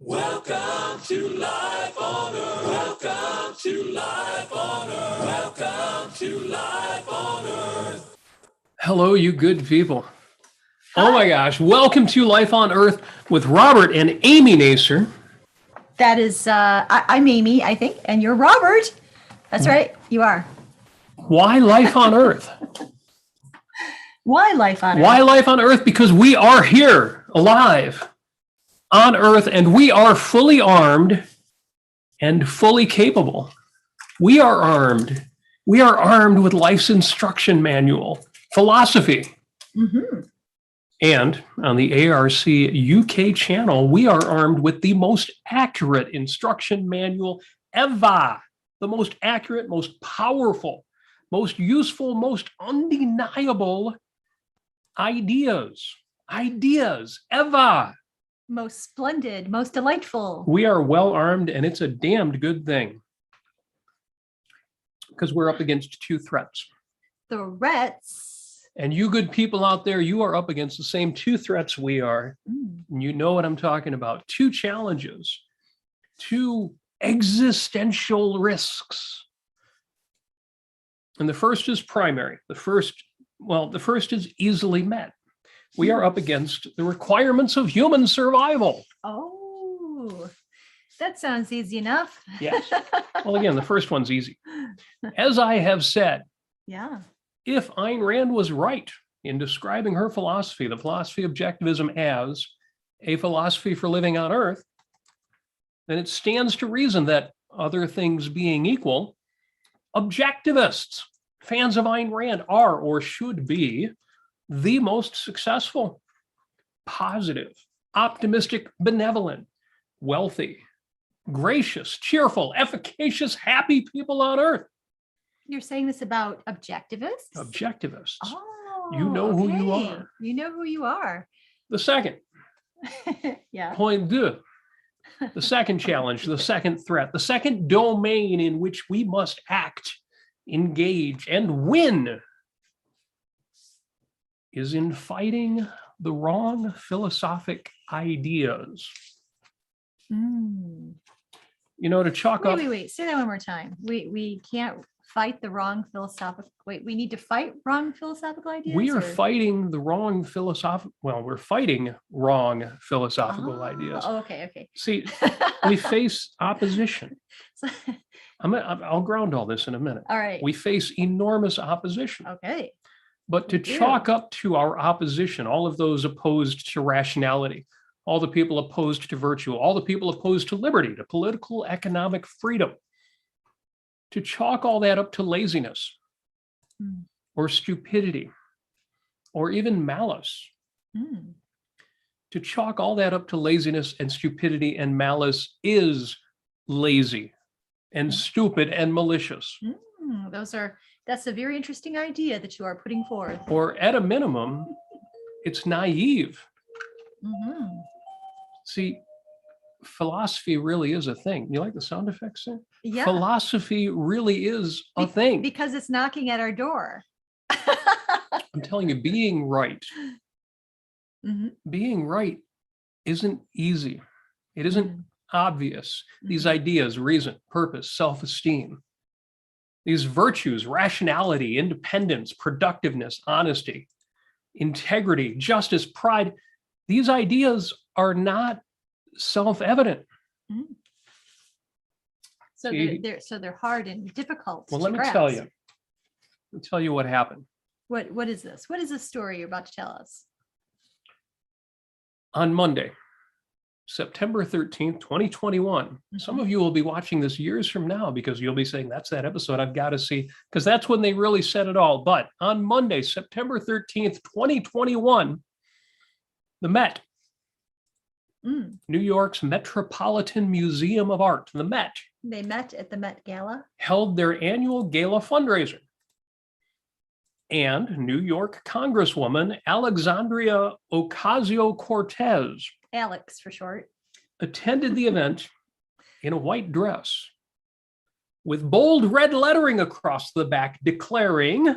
Welcome to Life on Earth. Welcome to Life on Earth. Welcome to Life on Earth. Hello, you good people. Hi. Oh my gosh. Welcome to Life on Earth with Robert and Amy Nasir. That is, I'm Amy, I think, and you're Robert. That's right. You are. Why Life on Earth? Why Life on Earth? Why Life on Earth? Because we are here, alive, on Earth, and we are fully armed and fully capable. We are armed. We are armed with life's instruction manual, philosophy. Mm-hmm. And on the ARC UK channel, we are armed with the most accurate instruction manual ever. The most accurate, most powerful, most useful, most undeniable ideas ever. Most splendid, most delightful. We are well armed, and it's a damned good thing because we're up against two threats. Threats. And you good people out there, you are up against the same two threats we are. And you know what I'm talking about. Two challenges, two existential risks. And the first is primary. The first is easily met. We are up against the requirements of human survival. Oh, that sounds easy enough. Yes. Well, again, the first one's easy. As I have said, yeah. If Ayn Rand was right in describing her philosophy, the philosophy of objectivism, as a philosophy for living on Earth, then it stands to reason that, other things being equal, objectivists, fans of Ayn Rand, are or should be the most successful, positive, optimistic, benevolent, wealthy, gracious, cheerful, efficacious, happy people on Earth. You're saying this about objectivists? Objectivists. Oh, you know who you are. You know who you are. The second. Yeah. Point deux. The second challenge, the second threat, the second domain in which we must act, engage, and win is in fighting the wrong philosophic ideas. You know, to chalk up. Wait. Say that one more time. We can't fight the wrong philosophical. Wait, we need to fight wrong philosophical ideas? We are fighting the wrong philosophical. Well, we're fighting wrong philosophical ideas. Oh, okay. See, we face opposition. I'll ground all this in a minute. All right. We face enormous opposition. Okay. But to chalk up to our opposition, all of those opposed to rationality, all the people opposed to virtue, all the people opposed to liberty, to political, economic freedom, to chalk all that up to laziness or stupidity or even malice, to chalk all that up to laziness and stupidity and malice is lazy and stupid and malicious. That's a very interesting idea that you are putting forth. Or at a minimum, it's naive. See, philosophy really is a thing. You like the sound effects there? Yeah. Philosophy really is a thing. Because it's knocking at our door. I'm telling you, being right isn't easy. It isn't obvious. These ideas, reason, purpose, self-esteem, these virtues, rationality, independence, productiveness, honesty, integrity, justice, pride, these ideas are not self-evident. So they're hard and difficult. Well, let me tell you. Let me tell you what happened. What is this? What is this story you're about to tell us? On Monday, September 13th, 2021. Some of you will be watching this years from now because you'll be saying, that's that episode I've got to see, because that's when they really said it all. But on Monday, September 13th, 2021, the Met, New York's Metropolitan Museum of Art, the Met. They met at the Met Gala. Held their annual gala fundraiser. And New York Congresswoman Alexandria Ocasio-Cortez, Alex for short, attended the event in a white dress with bold red lettering across the back declaring,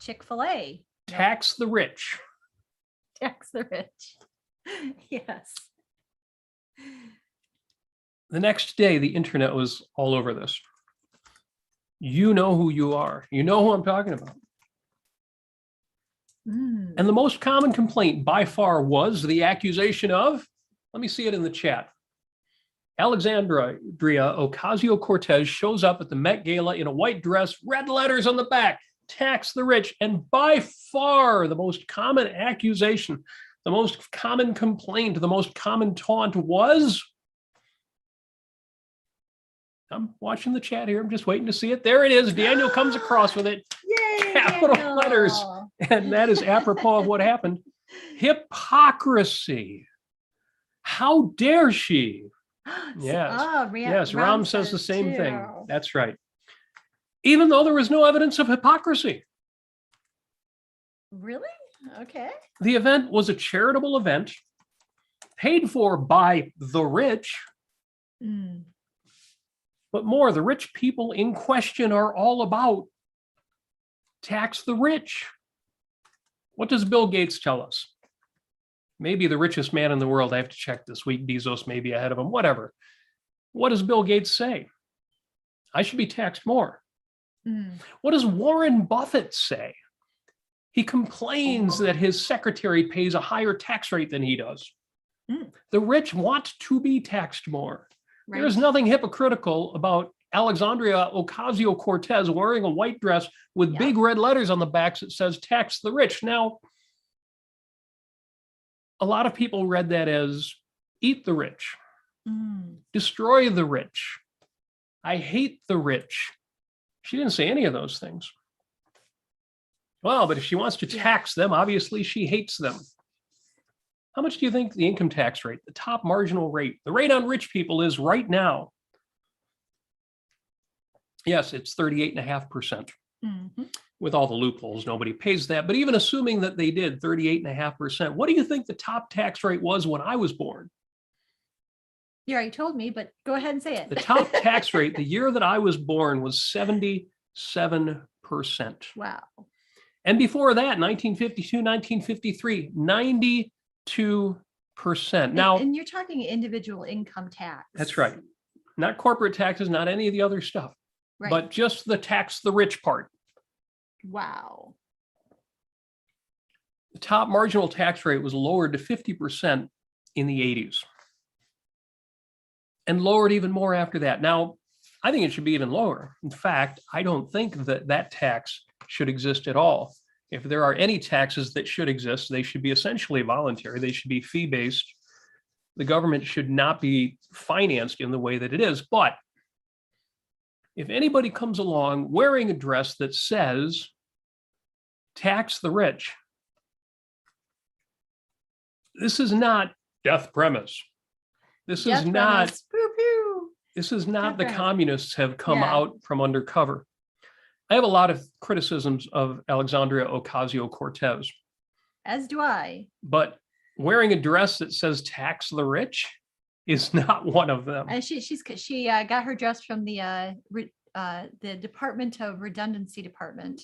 Chick-fil-A. Tax the rich. Tax the rich. Yes. The next day, the internet was all over this. You know who you are. You know who I'm talking about. Mm. And the most common complaint by far was the accusation of, let me see it in the chat. Alexandria Ocasio-Cortez shows up at the Met Gala in a white dress, red letters on the back, tax the rich. And by far the most common accusation, the most common complaint, the most common taunt was, I'm watching the chat here. I'm just waiting to see it. There it is. Daniel comes across with it. Yay, Capital Daniel. letters. And that is apropos of what happened. Hypocrisy. How dare she? Yes. Yes, Ram says the same thing. That's right. Even though there was no evidence of hypocrisy. Really? Okay. The event was a charitable event paid for by the rich. Mm. But more, the rich people in question are all about tax the rich. What does Bill Gates tell us? Maybe the richest man in the world. I have to check this week. Bezos may be ahead of him, whatever. What does Bill Gates say? I should be taxed more. Mm. What does Warren Buffett say? He complains that his secretary pays a higher tax rate than he does. Mm. The rich want to be taxed more. Right. There's nothing hypocritical about Alexandria Ocasio-Cortez wearing a white dress with big red letters on the backs that says tax the rich. Now, a lot of people read that as eat the rich, destroy the rich. I hate the rich. She didn't say any of those things. Well, but if she wants to tax them, obviously she hates them. How much do you think the income tax rate, the top marginal rate, the rate on rich people is right now? Yes, it's 38.5%. Mm-hmm. With all the loopholes, nobody pays that. But even assuming that they did 38.5%, what do you think the top tax rate was when I was born? You already told me, but go ahead and say it. The top tax rate the year that I was born was 77%. Wow. And before that, 1952, 1953, 92%. Now, and you're talking individual income tax. That's right. Not corporate taxes, not any of the other stuff, Right. but just the tax the rich part. Wow. The top marginal tax rate was lowered to 50% in the 80s and lowered even more after that. Now, I think it should be even lower. In fact, I don't think that that tax should exist at all. If there are any taxes that should exist, they should be essentially voluntary. They should be fee-based. The government should not be financed in the way that it is. But if anybody comes along wearing a dress that says tax the rich, this is not death premise. This is not the communists have come out from undercover. I have a lot of criticisms of Alexandria Ocasio-Cortez. As do I. But wearing a dress that says tax the rich is not one of them. And she got her dress from the Department of Redundancy Department.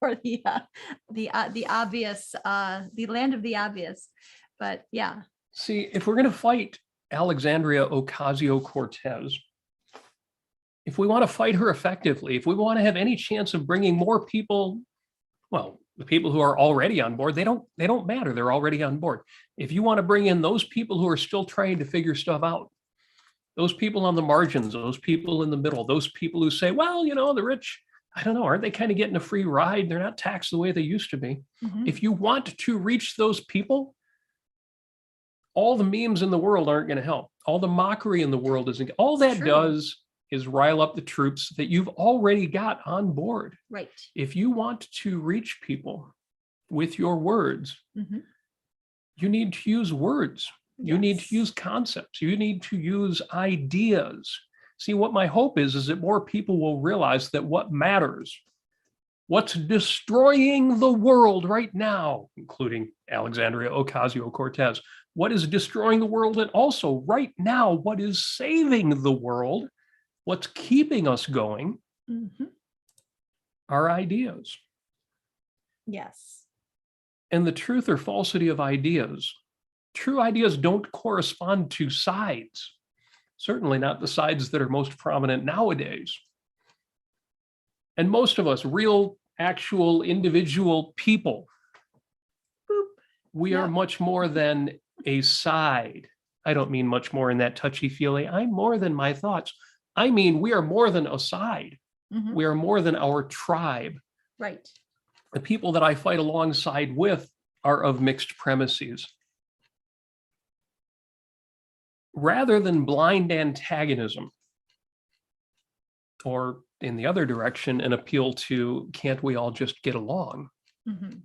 Or the obvious, the land of the obvious. But yeah. See, if we're going to fight Alexandria Ocasio-Cortez, if we want to fight her effectively, if we want to have any chance of bringing more people, well, the people who are already on board, they don't matter. They're already on board. If you want to bring in those people who are still trying to figure stuff out, those people on the margins, those people in the middle, those people who say, well, you know, the rich, I don't know, aren't they kind of getting a free ride? They're not taxed the way they used to be. Mm-hmm. If you want to reach those people, all the memes in the world aren't going to help. All the mockery in the world isn't. All that does is rile up the troops that you've already got on board. Right. If you want to reach people with your words, you need to use words. You need to use concepts. You need to use ideas. See, what my hope is that more people will realize that what matters, what's destroying the world right now, including Alexandria Ocasio-Cortez, what is destroying the world, and also right now, what is saving the world, what's keeping us going, are ideas. Yes. And the truth or falsity of ideas True ideas don't correspond to sides, certainly not the sides that are most prominent nowadays. And most of us, real, actual, individual people, we are much more than a side. I don't mean much more in that touchy-feely, I'm more than my thoughts. I mean, we are more than a side. Mhm. We are more than our tribe. Right. The people that I fight alongside with are of mixed premises. Rather than blind antagonism, or in the other direction, an appeal to, can't we all just get along? Mhm.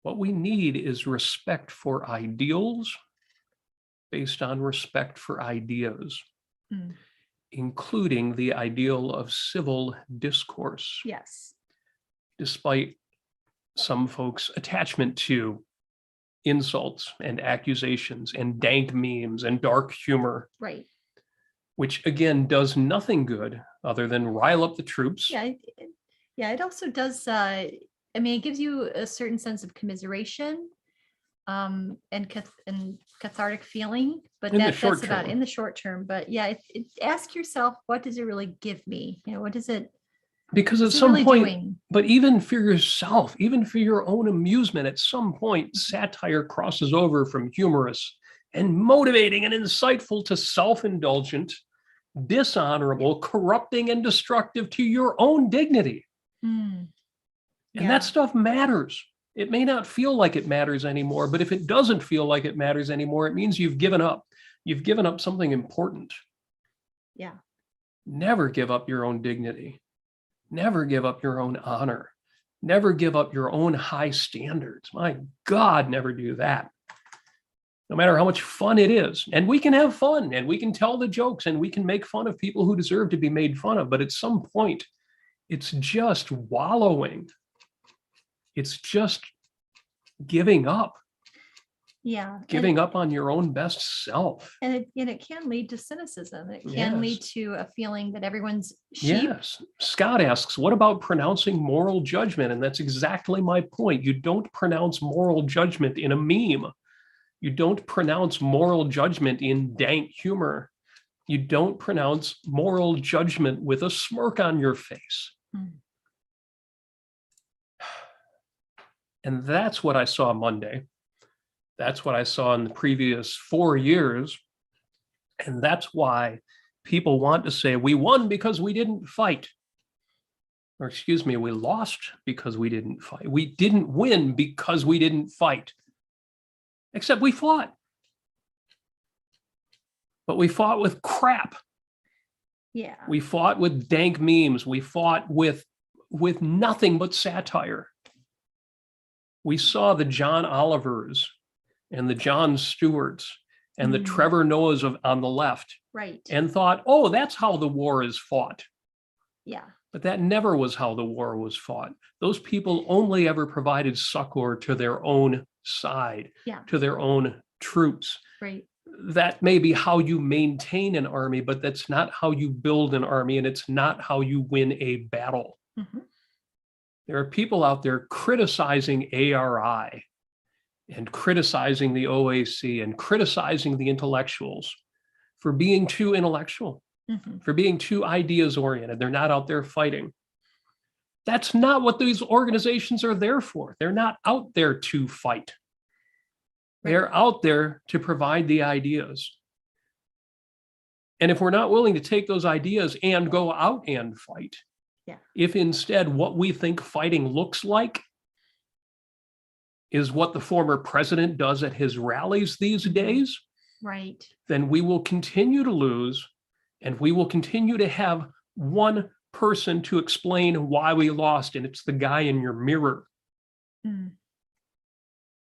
What we need is respect for ideals based on respect for ideas, Mm. including the ideal of civil discourse, Yes. despite some folks' attachment to insults and accusations and dank memes and dark humor, Right. which again does nothing good other than rile up the troops. Yeah. It also does. I mean, it gives you a certain sense of commiseration, and cathartic feeling, but In the that's short about term. in the short term. But yeah, ask yourself, what does it really give me? What is it? Because at What's it some really point, doing? but even for yourself, even for your own amusement, at some point, satire crosses over from humorous and motivating and insightful to self-indulgent, dishonorable, corrupting, and destructive to your own dignity. Mm. And that stuff matters. It may not feel like it matters anymore, but if it doesn't feel like it matters anymore, it means you've given up. You've given up something important. Yeah. Never give up your own dignity. Never give up your own honor. Never give up your own high standards. My God, never do that. No matter how much fun it is. And we can have fun and we can tell the jokes and we can make fun of people who deserve to be made fun of. But at some point, it's just wallowing. It's just giving up. Yeah. Giving up on your own best self. And it can lead to cynicism. It can lead to a feeling that everyone's sheep. Yes. Scott asks, what about pronouncing moral judgment? And that's exactly my point. You don't pronounce moral judgment in a meme. You don't pronounce moral judgment in dank humor. You don't pronounce moral judgment with a smirk on your face. Mm. And that's what I saw Monday. That's what I saw in the previous 4 years. And that's why people want to say, we won because we didn't fight. Or excuse me, we lost because we didn't fight. We didn't win because we didn't fight. Except we fought. But we fought with crap. Yeah. We fought with dank memes. We fought with nothing but satire. We saw the John Olivers and the Jon Stewarts and the Trevor Noahs on the left. Right. And thought, oh, that's how the war is fought. Yeah. But that never was how the war was fought. Those people only ever provided succor to their own side, to their own troops. Right. That may be how you maintain an army, but that's not how you build an army, and it's not how you win a battle. Mm-hmm. There are people out there criticizing ARI and criticizing the OAC and criticizing the intellectuals for being too intellectual, for being too ideas oriented. They're not out there fighting. That's not what these organizations are there for. They're not out there to fight. They're out there to provide the ideas. And if we're not willing to take those ideas and go out and fight, if instead what we think fighting looks like is what the former president does at his rallies these days, right, then we will continue to lose, and we will continue to have one person to explain why we lost, and it's the guy in your mirror. Mm.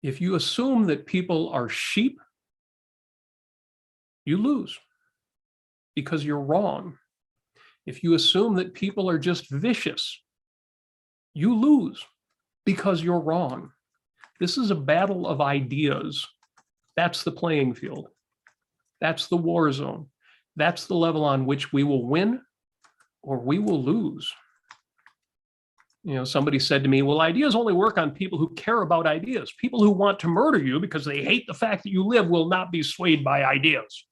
If you assume that people are sheep, you lose because you're wrong. If you assume that people are just vicious, you lose because you're wrong. This is a battle of ideas. That's the playing field. That's the war zone. That's the level on which we will win or we will lose. Somebody said to me, well, ideas only work on people who care about ideas. People who want to murder you because they hate the fact that you live will not be swayed by ideas.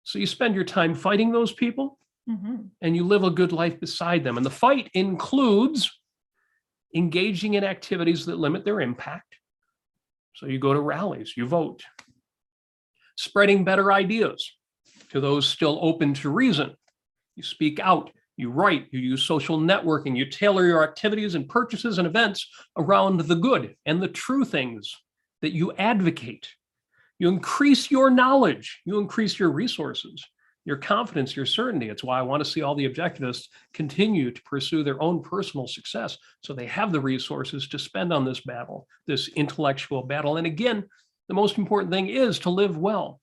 So you spend your time fighting those people, and you live a good life beside them. And the fight includes engaging in activities that limit their impact. So you go to rallies, you vote. Spreading better ideas to those still open to reason. You speak out, you write, you use social networking, you tailor your activities and purchases and events around the good and the true things that you advocate. You increase your knowledge, you increase your resources, your confidence, your certainty. It's why I want to see all the objectivists continue to pursue their own personal success so they have the resources to spend on this battle, this intellectual battle. And again, the most important thing is to live well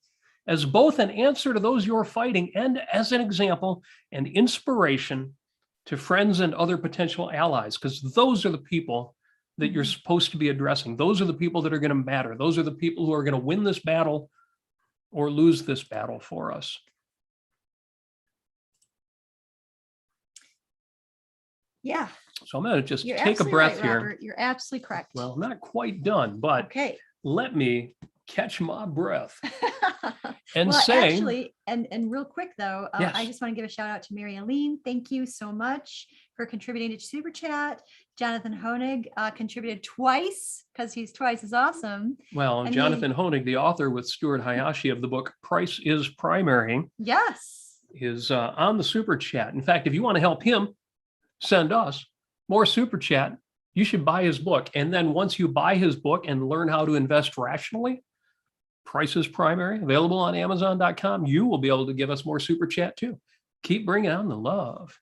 as both an answer to those you're fighting and as an example and inspiration to friends and other potential allies, because those are the people that you're supposed to be addressing. Those are the people that are going to matter. Those are the people who are going to win this battle or lose this battle for us. Yeah. So I'm going to just take a breath here. Robert. You're absolutely correct. Well, I'm not quite done, but okay. Let me catch my breath and well, say, actually, and real quick though, yes. I just want to give a shout out to Mary Aline. Thank you so much for contributing to Super Chat. Jonathan Honig contributed twice because he's twice as awesome. Well, and Jonathan Honig, the author with Stuart Hayashi of the book Price is Primary, yes, is on the Super Chat. In fact, if you want to help him send us more Super Chat, you should buy his book. And then once you buy his book and learn how to invest rationally, Price is Primary, available on Amazon.com, you will be able to give us more Super Chat too. Keep bringing on the love.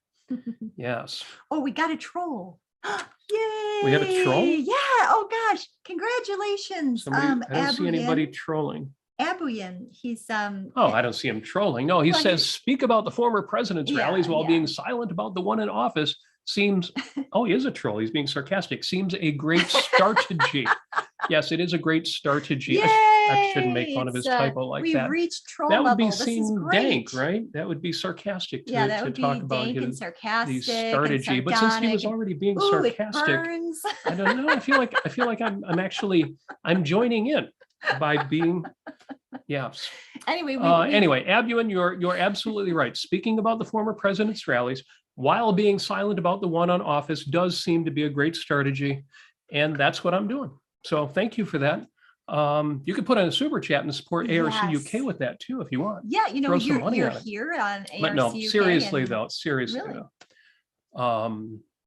Yes. Oh, we got a troll. Yay! We have a troll? Yeah. Oh gosh. Congratulations. I don't see anybody trolling. Abuyan. He's I don't see him trolling. No, he says, speak about the former president's rallies while being silent about the one in office seems, he is a troll. He's being sarcastic. Seems a great strategy. Yes, it is a great strategy. I shouldn't make fun of his typo like that. We've reached troll that would be level. seen dank, right? That would be sarcastic to, that would talk be about dank and his sarcastic strategy. But since he was already being sarcastic, I don't know. I feel like I'm joining in by being yes. Anyway, Abuan, you're absolutely right. Speaking about the former president's rallies while being silent about the one on office does seem to be a great strategy, and that's what I'm doing. So thank you for that. You could put on a super chat and support ARC UK with that too if you want. Yeah, throw some money you're on it. here on ARC but no, UK seriously and... though,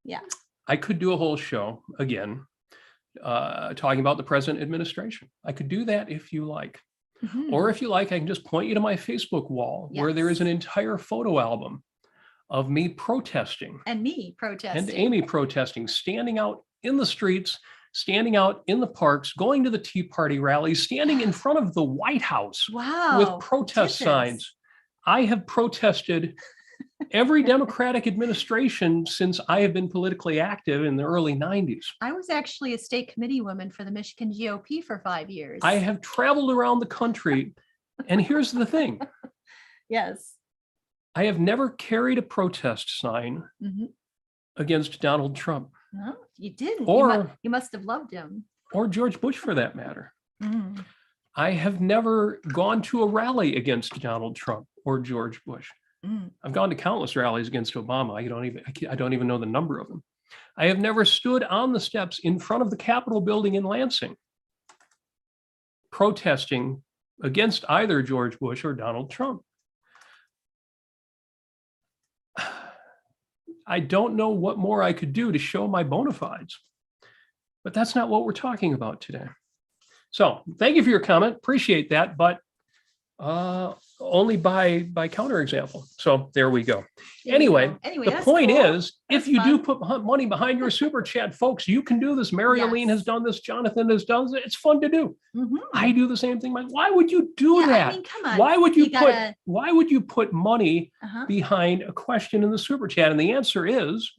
yeah, I could do a whole show again talking about the present administration. I could do that if you like. Or if you like, I can just point you to my Facebook wall where there is an entire photo album of me protesting. And me protesting. And Amy protesting, standing out in the streets, standing out in the parks, going to the Tea Party rallies, standing in front of the White House with protest signs. I have protested every Democratic administration since I have been politically active in the early 90s. I was actually a state committee woman for the Michigan GOP for 5 years. I have traveled around the country. And here's the thing. Yes. I have never carried a protest sign against Donald Trump. No, you didn't. Or you must have loved him. Or George Bush, for that matter. I have never gone to a rally against Donald Trump or George Bush. I've gone to countless rallies against Obama. I don't even know the number of them. I have never stood on the steps in front of the Capitol building in Lansing protesting against either George Bush or Donald Trump. I don't know what more I could do to show my bona fides, but that's not what we're talking about today. So thank you for your comment. Appreciate that, but only by counterexample. So there we go. Anyway, the point is, if you do put money behind your super chat, folks, you can do this. Mary Aline has done this. Jonathan has done this. It's fun to do. I do the same thing. Why would you do that? I mean, come on. Why would you put money behind a question in the super chat? And the answer is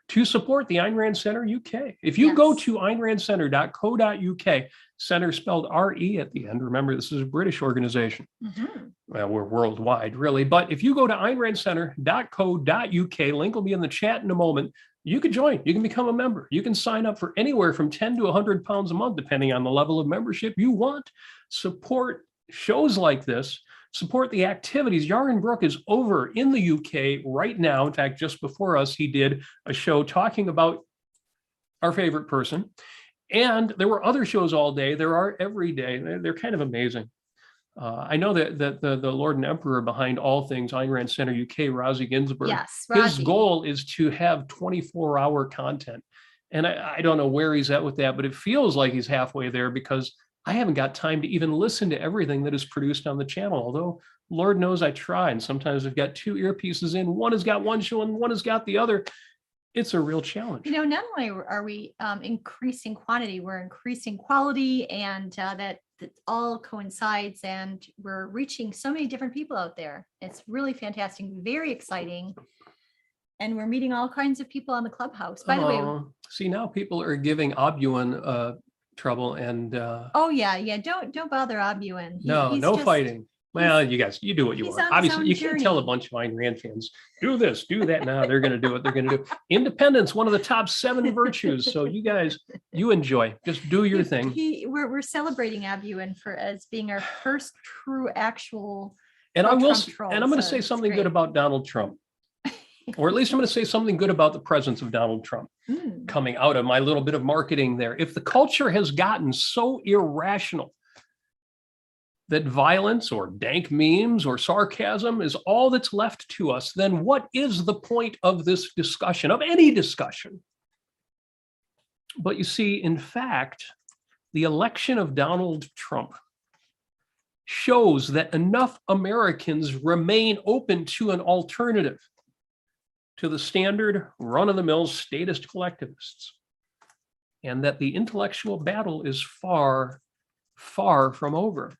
to support the Ayn Rand Center UK. If you go to aynrandcenter.co.uk, center spelled RE at the end. Remember, this is a British organization. Well, we're worldwide, really. But if you go to AynRandCenter.co.uk, link will be in the chat in a moment. You can join. You can become a member. You can sign up for anywhere from 10 to 100 pounds a month, depending on the level of membership you want. Support shows like this. Support the activities. Yaron Brook is over in the UK right now. In fact, just before us, he did a show talking about our favorite person. And there were other shows all day. There are every day. They're kind of amazing. I know that the Lord and Emperor behind all things Ayn Rand Center UK, Rosie Ginsburg, Yes, his Rosie. goal is to have 24-hour content. And I don't know where he's at with that, but it feels like he's halfway there because I haven't got time to even listen to everything that is produced on the channel. Although Lord knows I try, and sometimes I've got two earpieces in. One has got one show and one has got the other. It's a real challenge. You know, not only are we increasing quantity, we're increasing quality, and that all coincides, and we're reaching so many different people out there. It's really fantastic, very exciting. And we're meeting all kinds of people on the Clubhouse. By the way, see, now people are giving Obuan trouble, and oh yeah, don't bother Obuan. no just, fighting. Well, you guys, you do what you he's want. on his Obviously, own you can't tell a journey. bunch of Ayn Rand fans, do this, do that. Now they're going to do what they're going to do. Independence, one of the top 7 virtues. So you guys, you enjoy. Just do your thing. We're celebrating Obuan as being our first true actual. And I will, pro-Trump troll, and I'm going to so say it's something great. good about Donald Trump. Or at least I'm going to say something good about the presence of Donald Trump coming out of my little bit of marketing there. If the culture has gotten so irrational that violence or dank memes or sarcasm is all that's left to us, then what is the point of this discussion, of any discussion? But you see, in fact, the election of Donald Trump shows that enough Americans remain open to an alternative to the standard run-of-the-mill statist collectivists, and that the intellectual battle is far, far from over.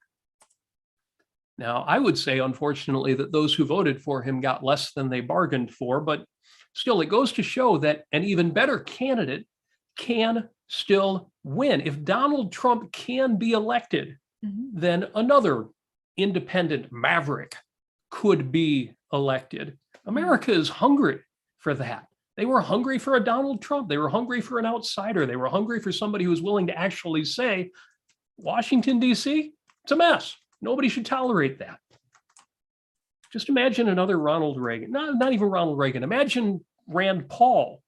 Now, I would say, unfortunately, that those who voted for him got less than they bargained for, but still, it goes to show that an even better candidate can still win. If Donald Trump can be elected, then another independent maverick could be elected. America is hungry for that. They were hungry for a Donald Trump. They were hungry for an outsider. They were hungry for somebody who was willing to actually say, Washington, D.C., it's a mess. Nobody should tolerate that. Just imagine another Ronald Reagan, not even Ronald Reagan. Imagine Rand Paul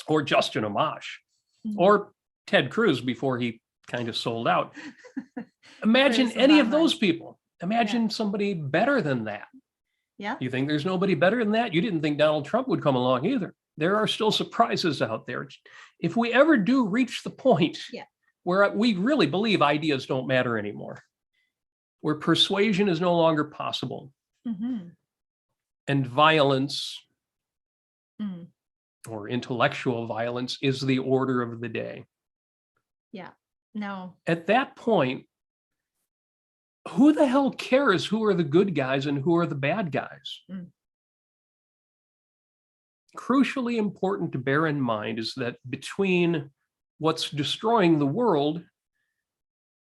or Justin Amash or Ted Cruz before he kind of sold out. Imagine any of those people. Imagine somebody better than that. Yeah. You think there's nobody better than that? You didn't think Donald Trump would come along either. There are still surprises out there. If we ever do reach the point where we really believe ideas don't matter anymore, where persuasion is no longer possible, and violence or intellectual violence is the order of the day. Yeah, no. At that point, who the hell cares who are the good guys and who are the bad guys? Crucially important to bear in mind is that between what's destroying the world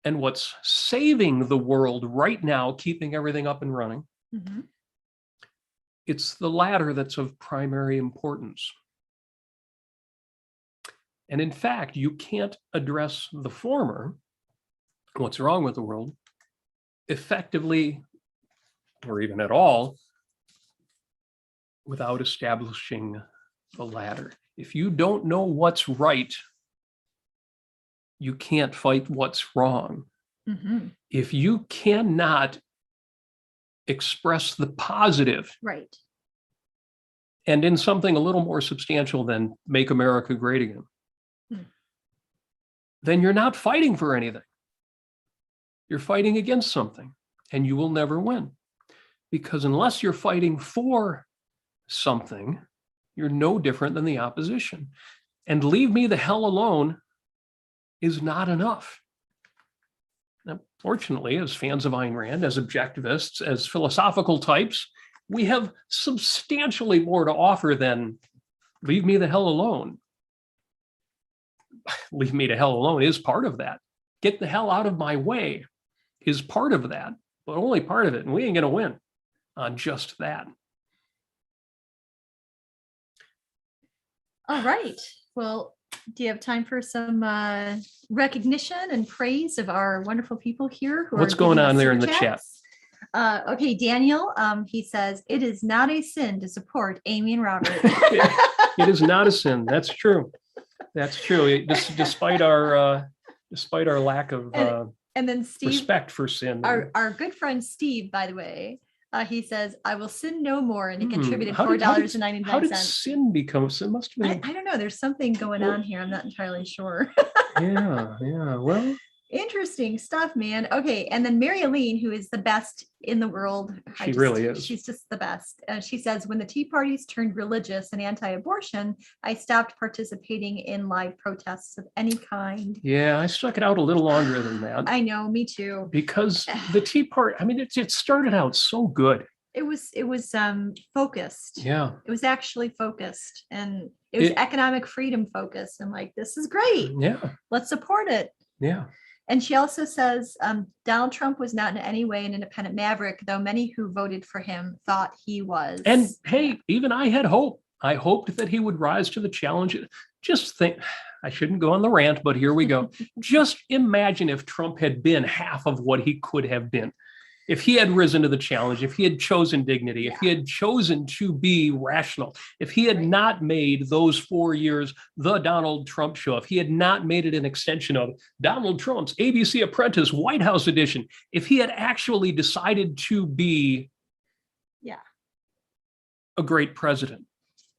and what's saving the world right now, keeping everything up and running, it's the latter that's of primary importance. And in fact, you can't address the former, what's wrong with the world, effectively, or even at all, without establishing the latter. If you don't know what's right, you can't fight what's wrong. If you cannot express the positive, right, and in something a little more substantial than make America great again, then you're not fighting for anything. You're fighting against something, and you will never win. Because unless you're fighting for something, you're no different than the opposition. And leave me the hell alone is not enough. Now, fortunately, as fans of Ayn Rand, as objectivists, as philosophical types, we have substantially more to offer than leave me the hell alone. Leave me the hell alone is part of that. Get the hell out of my way is part of that. but only part of it. And we ain't going to win on just that. All right. Well, do you have time for some recognition and praise of our wonderful people here? What's going on there in the chat? Okay, Daniel, he says, it is not a sin to support Amy and Robert. It is not a sin. That's true. That's true. Despite our lack of and then Steve, respect for sin. Our good friend Steve, by the way, he says, I will sin no more. And he contributed How $4.99. How did sin become sin? Must have been. I don't know. There's something going on here. I'm not entirely sure. Yeah. Well, interesting stuff, man. Okay. And then Mary Aline, who is the best in the world. She really is. She's just the best. She says, when the Tea Parties turned religious and anti-abortion, I stopped participating in live protests of any kind. Yeah, I stuck it out a little longer than that. I know, me too. Because the Tea Party, I mean, it started out so good. It was focused. Yeah. It was actually focused, and it was economic freedom focused. I'm like, this is great. Yeah. Let's support it. Yeah. And she also says Donald Trump was not in any way an independent maverick, though many who voted for him thought he was. And hey, even I had hope. I hoped that he would rise to the challenge. Just think, I shouldn't go on the rant, but here we go. Just imagine if Trump had been half of what he could have been. If he had risen to the challenge, if he had chosen dignity, if he had chosen to be rational, if he had not made those 4 years the Donald Trump show, if he had not made it an extension of Donald Trump's ABC Apprentice White House edition, if he had actually decided to be a great president.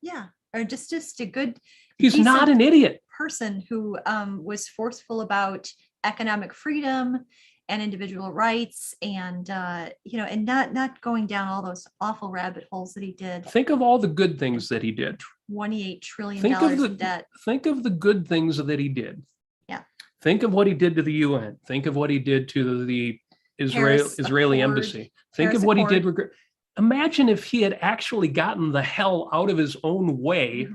Yeah, or just a good. He's not an idiot person who was forceful about economic freedom and individual rights, and and not going down all those awful rabbit holes that he did. Think of all the good things that he did. $28 trillion in debt. Think of the good things that he did. Yeah. Think of what he did to the UN. Think of what he did to the Israeli embassy. Think of what he did. Imagine if he had actually gotten the hell out of his own way.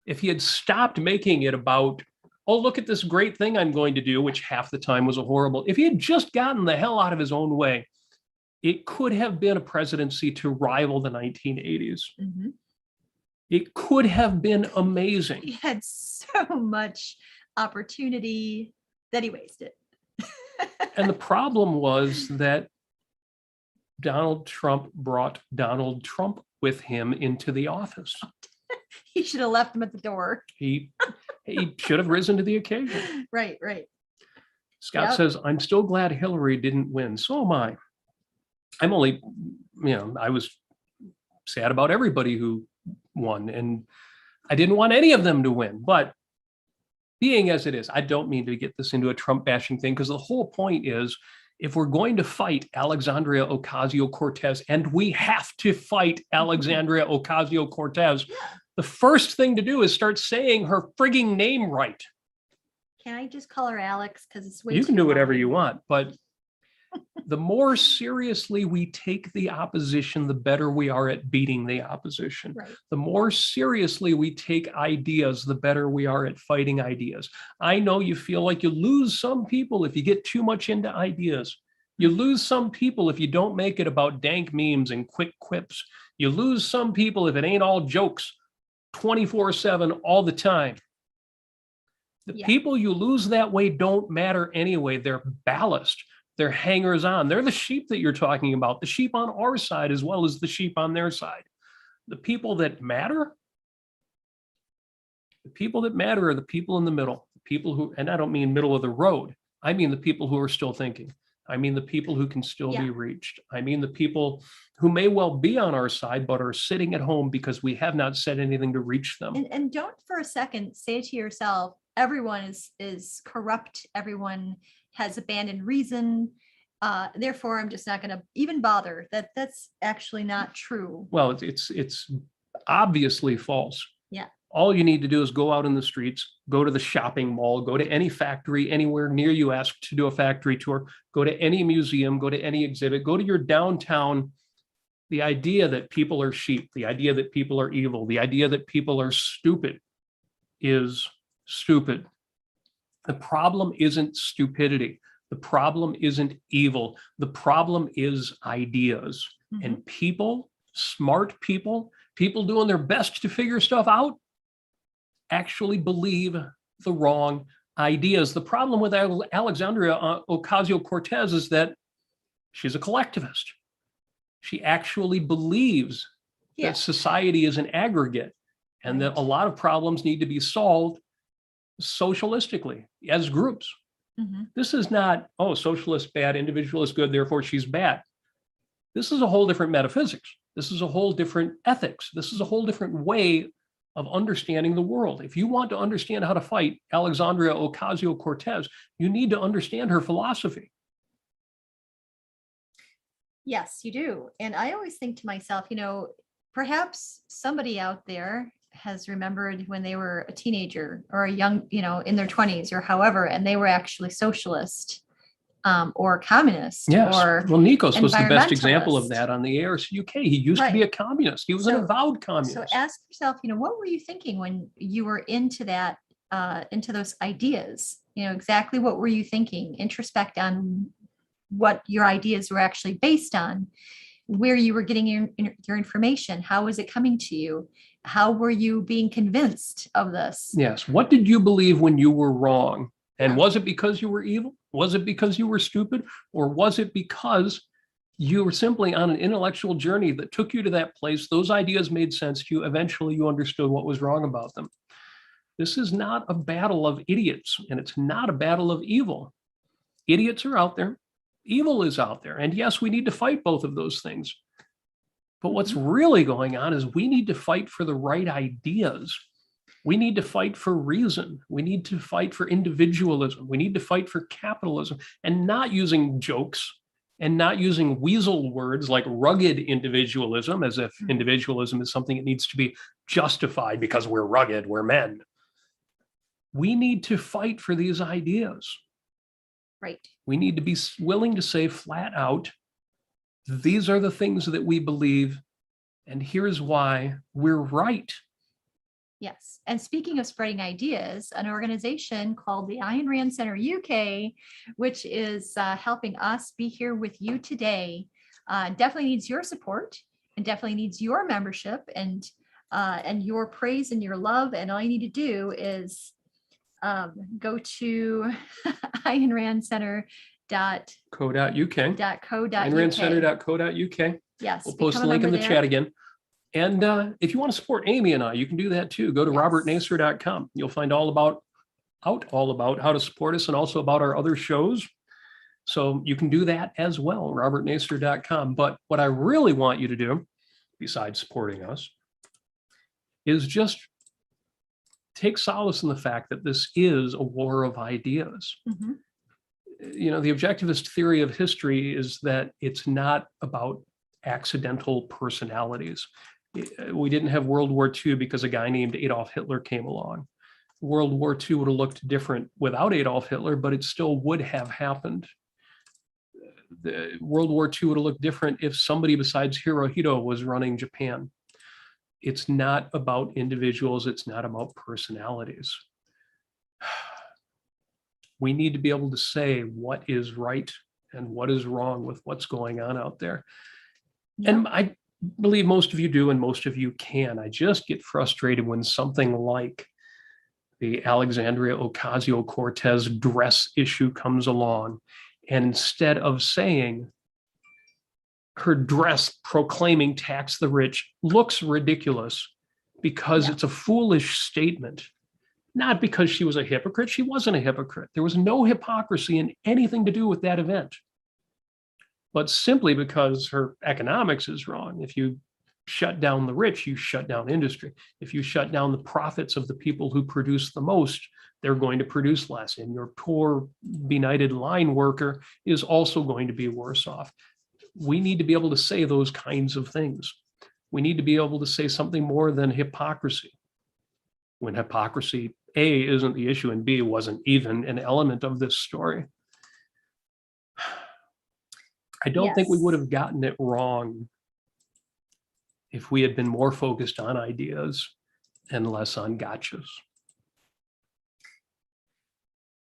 If he had stopped making it about, oh, look at this great thing I'm going to do, which half the time was a horrible. If he had just gotten the hell out of his own way, it could have been a presidency to rival the 1980s. It could have been amazing. He had so much opportunity that he wasted. And the problem was that Donald Trump brought Donald Trump with him into the office. He should have left him at the door. He should have risen to the occasion. Right. Scott says, I'm still glad Hillary didn't win. So am I. I'm only, I was sad about everybody who won, and I didn't want any of them to win. But being as it is, I don't mean to get this into a Trump bashing thing, because the whole point is, if we're going to fight Alexandria Ocasio-Cortez, and we have to fight Alexandria Ocasio-Cortez, the first thing to do is start saying her frigging name right. Can I just call her Alex? Because it's way You can too do whatever long. you want, but the more seriously we take the opposition, the better we are at beating the opposition. Right. The more seriously we take ideas, the better we are at fighting ideas. I know you feel like you lose some people if you get too much into ideas. You lose some people if you don't make it about dank memes and quick quips. You lose some people if it ain't all jokes 24/7 all the time. The people you lose that way don't matter anyway. They're ballast. They're hangers on. They're the sheep that you're talking about, the sheep on our side as well as the sheep on their side. The people that matter are the people in the middle, the people who, and I don't mean middle of the road. I mean the people who are still thinking. I mean the people who can still be reached. I mean the people who may well be on our side, but are sitting at home because we have not said anything to reach them. And don't for a second say to yourself, everyone is corrupt. Everyone has abandoned reason. Therefore, I'm just not going to even bother. That's actually not true. Well, it's obviously false. Yeah. All you need to do is go out in the streets, go to the shopping mall, go to any factory anywhere near you, ask to do a factory tour, go to any museum, go to any exhibit, go to your downtown. The idea that people are sheep, the idea that people are evil, the idea that people are stupid is stupid. The problem isn't stupidity. The problem isn't evil. The problem is ideas. And people, smart people, people doing their best to figure stuff out, actually believe the wrong ideas. The problem with Alexandria Ocasio-Cortez is that she's a collectivist. She actually believes that society is an aggregate and that a lot of problems need to be solved socialistically as groups. This is not, oh, socialist bad, individualist good, therefore she's bad. This is a whole different metaphysics. This is a whole different ethics. This is a whole different way of understanding the world. If you want to understand how to fight Alexandria Ocasio-Cortez, you need to understand her philosophy. Yes, you do. And I always think to myself, you know, perhaps somebody out there has remembered when they were a teenager or a young, you know, in their 20s or however, and they were actually socialist or communist. Yes. Or well, Nikos was the best example of environmentalist. that on the ARC-UK. He used to be a communist. He was an avowed communist. So ask yourself, you know, what were you thinking when you were into that, into those ideas? You know, exactly what were you thinking? Introspect on what your ideas were actually based on, where you were getting your information. How was it coming to you? How were you being convinced of this? Yes. What did you believe when you were wrong? And was it because you were evil? Was it because you were stupid? Or was it because you were simply on an intellectual journey that took you to that place? Those ideas made sense to you. Eventually, you understood what was wrong about them. This is not a battle of idiots, and it's not a battle of evil. Idiots are out there. Evil is out there. And yes, we need to fight both of those things. But what's really going on is we need to fight for the right ideas. We need to fight for reason. We need to fight for individualism. We need to fight for capitalism, and not using jokes and not using weasel words like rugged individualism, as if individualism is something that needs to be justified because we're rugged, we're men. We need to fight for these ideas. Right. We need to be willing to say flat out, these are the things that we believe, and here's why we're right. Yes. And speaking of spreading ideas, an organization called the Ayn Rand Center UK, which is helping us be here with you today, definitely needs your support and definitely needs your membership and your praise and your love. And all you need to do is go to AynRandCenter.co.uk. AynRandCenter.co.uk. Yes. We'll post the link in the chat again. And if you want to support Amy and I, you can do that too. Go to robertnasir.com. You'll find all about how to support us and also about our other shows. So you can do that as well, robertnasir.com. But what I really want you to do, besides supporting us, is just take solace in the fact that this is a war of ideas. You know, the objectivist theory of history is that it's not about accidental personalities. We didn't have World War II because a guy named Adolf Hitler came along. World War II would have looked different without Adolf Hitler, but it still would have happened. The World War II would have looked different if somebody besides Hirohito was running Japan. It's not about individuals. It's not about personalities. We need to be able to say what is right and what is wrong with what's going on out there. And I believe most of you do, and most of you can. I just get frustrated when something like the Alexandria Ocasio-Cortez dress issue comes along, and instead of saying her dress proclaiming tax the rich looks ridiculous because it's a foolish statement, not because she was a hypocrite. She wasn't a hypocrite. There was no hypocrisy in anything to do with that event, but simply because her economics is wrong. If you shut down the rich, you shut down industry. If you shut down the profits of the people who produce the most, they're going to produce less. And your poor, benighted line worker is also going to be worse off. We need to be able to say those kinds of things. We need to be able to say something more than hypocrisy, when hypocrisy, A, isn't the issue, and B, wasn't even an element of this story. I don't think we would have gotten it wrong if we had been more focused on ideas and less on gotchas.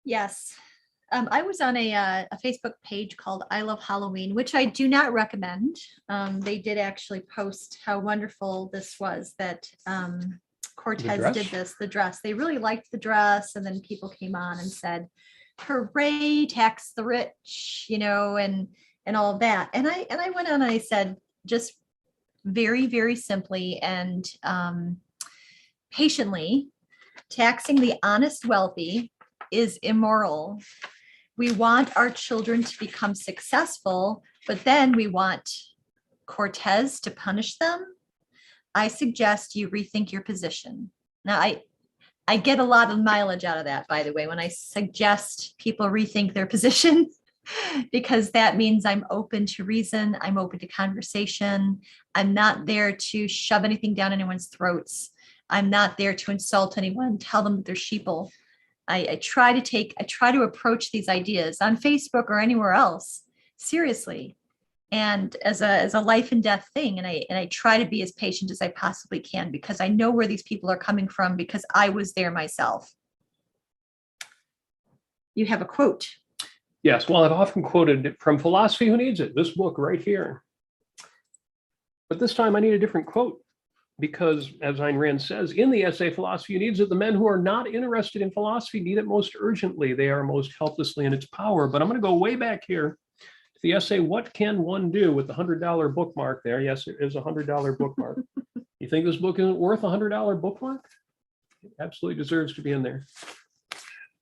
Yes. I was on a Facebook page called I Love Halloween, which I do not recommend. They did actually post how wonderful this was that Cortez dress? did this, the dress. They really liked the dress. And then people came on and said, hooray, tax the rich, and all of that. And I went on and I said, just very, very simply and patiently, taxing the honest wealthy is immoral. We want our children to become successful, but then we want Cortez to punish them. I suggest you rethink your position. Now, I get a lot of mileage out of that, by the way, when I suggest people rethink their position, because that means I'm open to reason, I'm open to conversation. I'm not there to shove anything down anyone's throats. I'm not there to insult anyone, tell them that they're sheeple. I try to approach these ideas on Facebook or anywhere else seriously, and as a life and death thing. And I try to be as patient as I possibly can, because I know where these people are coming from, because I was there myself. You have a quote. Yes, well, I've often quoted from Philosophy Who Needs It, this book right here. But this time I need a different quote, because as Ayn Rand says in the essay, Philosophy Who Needs It, the men who are not interested in philosophy need it most urgently. They are most helplessly in its power. But I'm going to go way back here to the essay, What Can One Do, with the $100 bookmark there. Yes, it is a $100 bookmark. You think this book isn't worth a $100 bookmark? It absolutely deserves to be in there.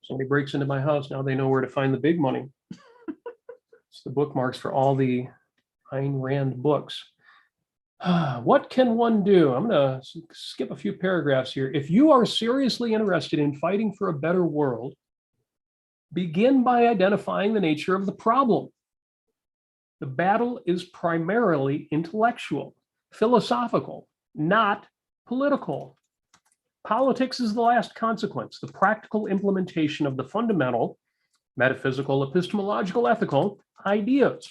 Somebody breaks into my house, now they know where to find the big money. It's the bookmarks for all the Ayn Rand books. What can one do? I'm going to skip a few paragraphs here. If you are seriously interested in fighting for a better world, begin by identifying the nature of the problem. The battle is primarily intellectual, philosophical, not political. Politics is the last consequence, the practical implementation of the fundamental, metaphysical, epistemological, ethical ideas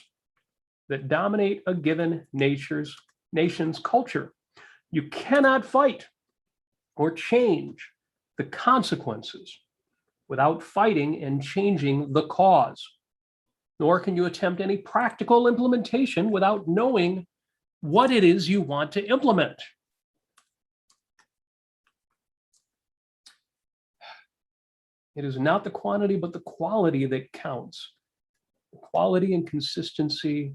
that dominate a given nation's culture. You cannot fight or change the consequences without fighting and changing the cause, nor can you attempt any practical implementation without knowing what it is you want to implement. It is not the quantity, but the quality that counts. The quality and consistency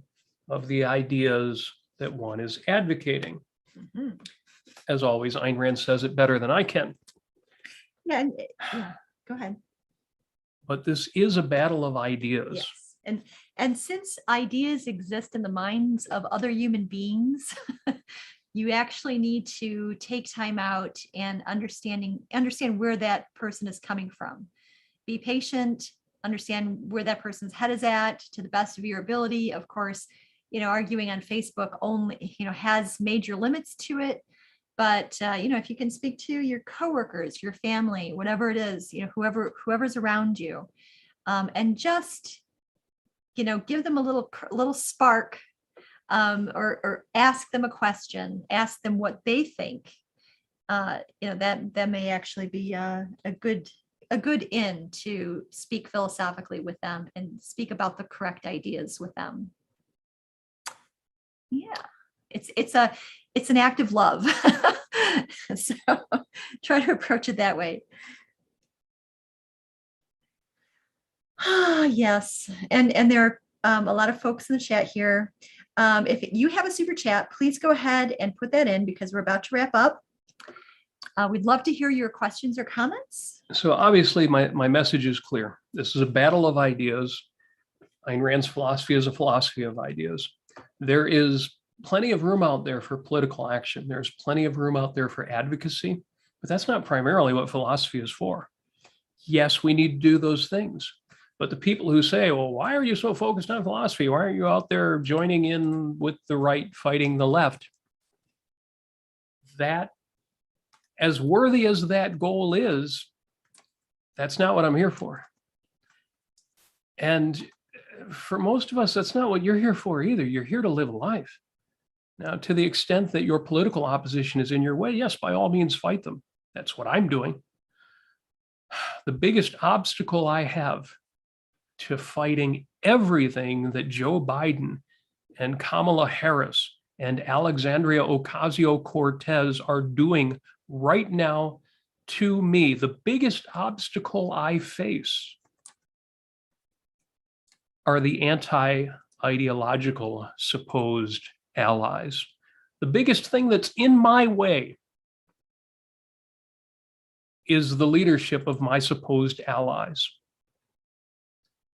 of the ideas that one is advocating. Mm-hmm. As always, Ayn Rand says it better than I can. Yeah, go ahead. But this is a battle of ideas. Yes. And since ideas exist in the minds of other human beings, you actually need to take time out and understand where that person is coming from. Be patient, understand where that person's head is at to the best of your ability. Of course, arguing on Facebook only, has major limits to it. But, if you can speak to your coworkers, your family, whatever it is, whoever's around you, and just, give them a little spark, or ask them a question, ask them what they think, that may actually be a good in to speak philosophically with them and speak about the correct ideas with them. Yeah, it's an act of love. So try to approach it that way. Yes, and there are a lot of folks in the chat here. If you have a super chat, please go ahead and put that in, because we're about to wrap up. We'd love to hear your questions or comments. So obviously my message is clear. This is a battle of ideas. Ayn Rand's philosophy is a philosophy of ideas. There is plenty of room out there for political action. There's plenty of room out there for advocacy, but that's not primarily what philosophy is for. Yes, we need to do those things. But the people who say, well, why are you so focused on philosophy? Why aren't you out there joining in with the right, fighting the left? That, as worthy as that goal is, that's not what I'm here for. And for most of us, that's not what you're here for either. You're here to live life. Now, to the extent that your political opposition is in your way, yes, by all means, fight them. That's what I'm doing. The biggest obstacle I have to fighting everything that Joe Biden and Kamala Harris and Alexandria Ocasio-Cortez are doing right now to me. The biggest obstacle I face are the anti-ideological supposed allies. The biggest thing that's in my way is the leadership of my supposed allies.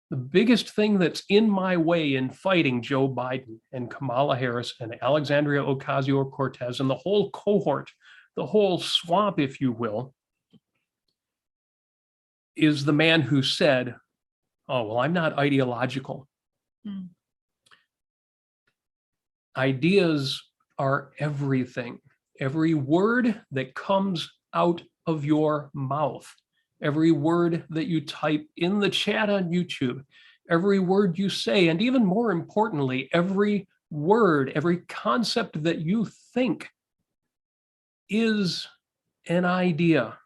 The biggest thing that's in my way in fighting Joe Biden and Kamala Harris and Alexandria Ocasio-Cortez and the whole cohort, the whole swamp, if you will, is the man who said, oh, well, I'm not ideological. Ideas are everything. Every word that comes out of your mouth, every word that you type in the chat on YouTube, every word you say, and even more importantly, every word, every concept that you think is an idea.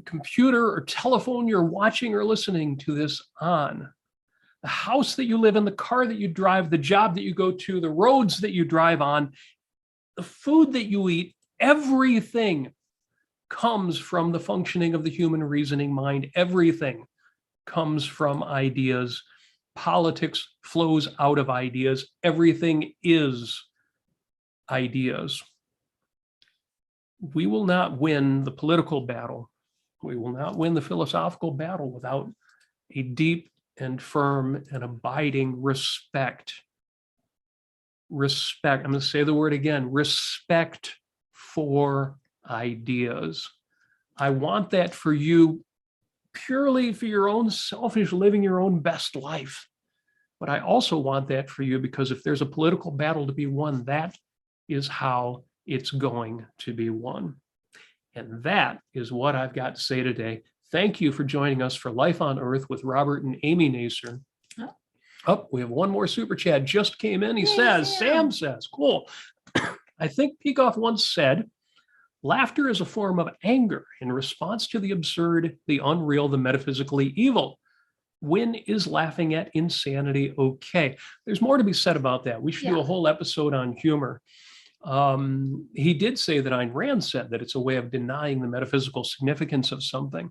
Computer or telephone you're watching or listening to this on, the house that you live in, the car that you drive, the job that you go to, the roads that you drive on, the food that you eat, everything comes from the functioning of the human reasoning mind. Everything comes from ideas. Politics flows out of ideas. Everything is ideas. We will not win the political battle. We will not win the philosophical battle without a deep and firm and abiding respect. Respect. I'm going to say the word again, respect for ideas. I want that for you purely for your own selfish living your own best life. But I also want that for you because if there's a political battle to be won, that is how it's going to be won. And that is what I've got to say today. Thank you for joining us for Life on Earth with Robert and Amy Nasir. Oh, we have one more super chat just came in. He says, Sam says, cool. I think Peikoff once said, laughter is a form of anger in response to the absurd, the unreal, the metaphysically evil. When is laughing at insanity okay? There's more to be said about that. We should do a whole episode on humor. He did say that Ayn Rand said that it's a way of denying the metaphysical significance of something.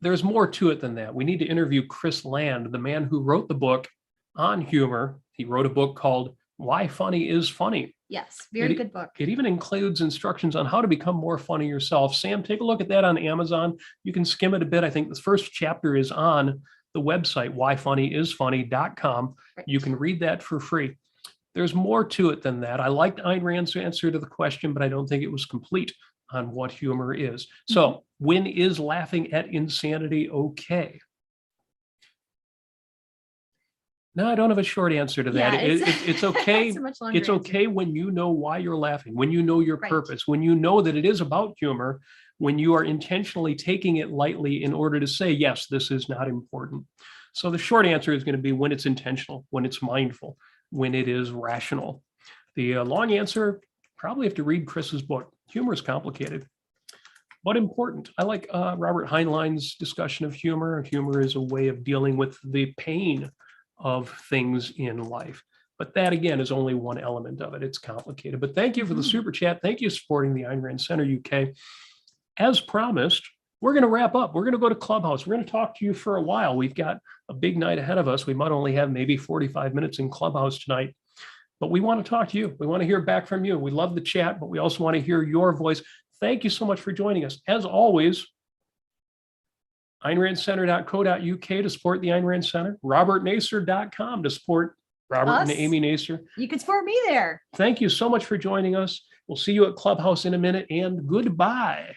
There's more to it than that. We need to interview Chris Land, the man who wrote the book on humor. He wrote a book called Why Funny is Funny. Yes, very good book. It even includes instructions on how to become more funny yourself. Sam, take a look at that on Amazon. You can skim it a bit. I think the first chapter is on the website, whyfunnyisfunny.com. Right. You can read that for free. There's more to it than that. I liked Ayn Rand's answer to the question, but I don't think it was complete on what humor is. So when is laughing at insanity okay? No, I don't have a short answer to that. It's okay. It's okay when you know why you're laughing, when you know your purpose, when you know that it is about humor, when you are intentionally taking it lightly in order to say, yes, this is not important. So the short answer is going to be when it's intentional, when it's mindful, when it is rational. The long answer, probably have to read Chris's book. Humor is complicated, but important. I like Robert Heinlein's discussion of humor. Humor is a way of dealing with the pain of things in life. But that, again, is only one element of it. It's complicated. But thank you for the super chat. Thank you for supporting the Ayn Rand Center UK. As promised, we're going to wrap up. We're going to go to Clubhouse. We're going to talk to you for a while. We've got a big night ahead of us. We might only have maybe 45 minutes in Clubhouse tonight. But we want to talk to you. We want to hear back from you. We love the chat, but we also want to hear your voice. Thank you so much for joining us. As always, AynRandCenter.co.uk to support the Ayn Rand Center, RobertNasir.com to support Robert and Amy Nasir. You can support me there. Thank you so much for joining us. We'll see you at Clubhouse in a minute, and goodbye.